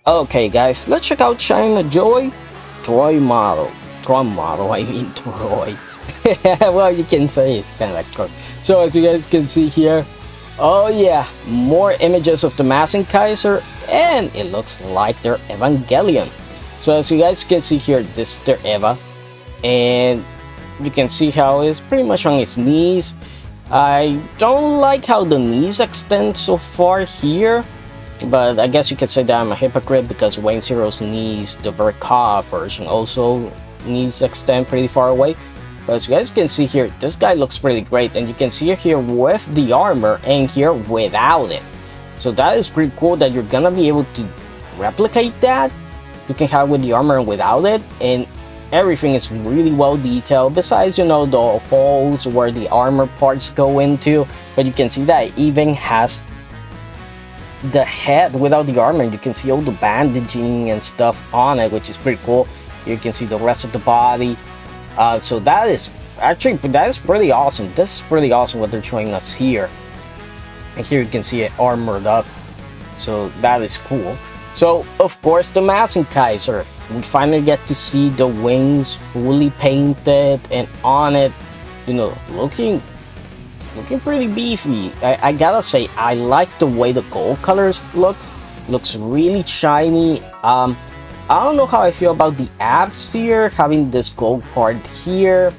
Okay guys, let's check out ChinaJoy Troy model. Tron model, I mean Troy. Well, you can say it's kind of like Troy. So as you guys can see here, oh yeah, more images of the Kaiser, and it looks like their Evangelion. So as you guys can see here, this is their Eva, and you can see how it's pretty much on its knees. I don't like how the knees extend so far here, but I guess you could say that I'm a hypocrite because Wayne Zero's knees, the Verka version, also knees extend pretty far away. But as you guys can see here, this guy looks pretty great, and you can see it here with the armor and here without it. So that is pretty cool that you're gonna be able to replicate that. You can have with the armor and without it, and everything is really well detailed, besides, you know, the holes where the armor parts go into. But you can see that it even has the head without the armor. You can see all the bandaging and stuff on it, which is pretty cool. You can see the rest of the body. So that is pretty awesome. This is pretty awesome what they're showing us here. And here you can see it armored up, so that is cool. So of course the Kaiser, we finally get to see the wings fully painted, and on it, you know, looking pretty beefy. I gotta say, I like the way the gold colors looks really shiny. I don't know how I feel about the abs here, having this gold part here.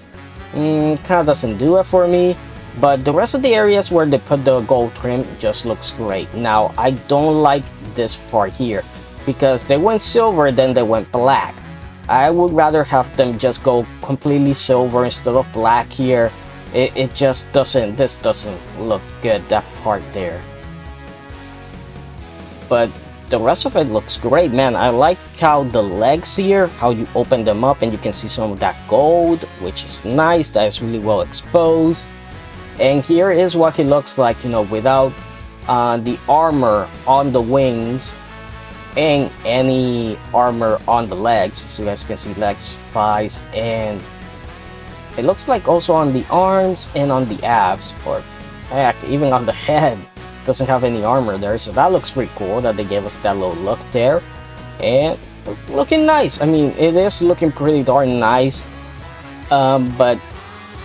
Kind of doesn't do it for me, but the rest of the areas where they put the gold trim just looks great. Now I don't like this part here because they went silver, then they went black. I would rather have them just go completely silver instead of black here. It just doesn't, this doesn't look good, that part there. But the rest of it looks great, man. I like how the legs here, how you open them up and you can see some of that gold, which is nice. That is really well exposed. And here is what he looks like, you know, without the armor on the wings and any armor on the legs. So you guys can see legs, thighs, and it looks like also on the arms and on the abs, or heck, even on the head. Doesn't have any armor there, so that looks pretty cool that they gave us that little look there, and looking nice. I mean, it is looking pretty darn nice, but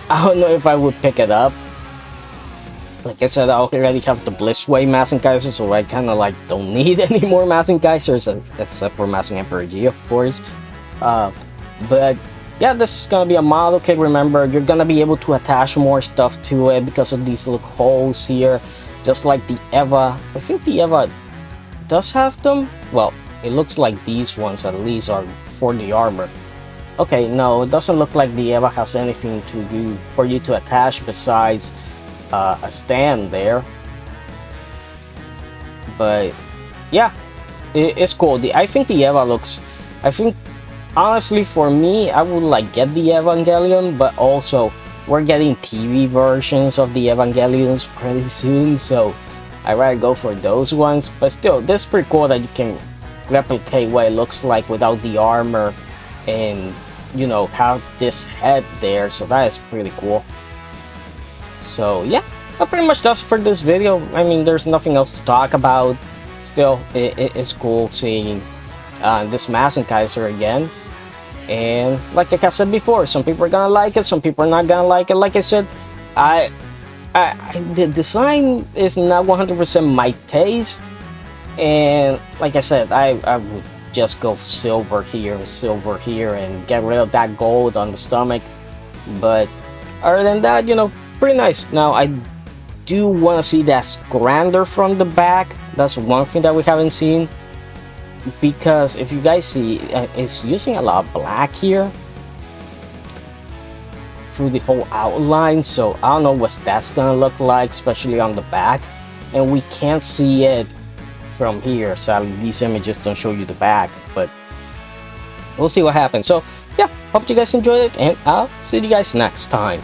I don't know if I would pick it up. Like I said, I already have the Blissway Kaiser, so I kind of like don't need any more Kaisers, except for Emperor G, of course. But yeah, this is gonna be a model kit. Remember, you're gonna be able to attach more stuff to it because of these little holes here, just like the Eva. I think the Eva does have them. Well, it looks like these ones at least are for the armor. Okay, no, it doesn't look like the Eva has anything to do for you to attach besides a stand there. But yeah, it's cool. I think the Eva looks, honestly, for me, I would like get the Evangelion, but also we're getting TV versions of the Evangelions pretty soon, so I'd rather go for those ones. But still, this is pretty cool that you can replicate what it looks like without the armor and, you know, have this head there, so that is pretty cool. So yeah, that pretty much does for this video. I mean, there's nothing else to talk about. Still, it's cool seeing this Kaiser again. And like I said before, some people are gonna like it, some people are not gonna like it. Like I said, the design is not 100% my taste, and like I said, I would just go silver here and get rid of that gold on the stomach. But other than that, you know, pretty nice. Now I do want to see that grander from the back. That's one thing that we haven't seen, because if you guys see, it's using a lot of black here through the whole outline, so I don't know what that's gonna look like, especially on the back, and we can't see it from here. Sadly, these images don't show you the back, but we'll see what happens. So yeah, hope you guys enjoyed it, and I'll see you guys next time.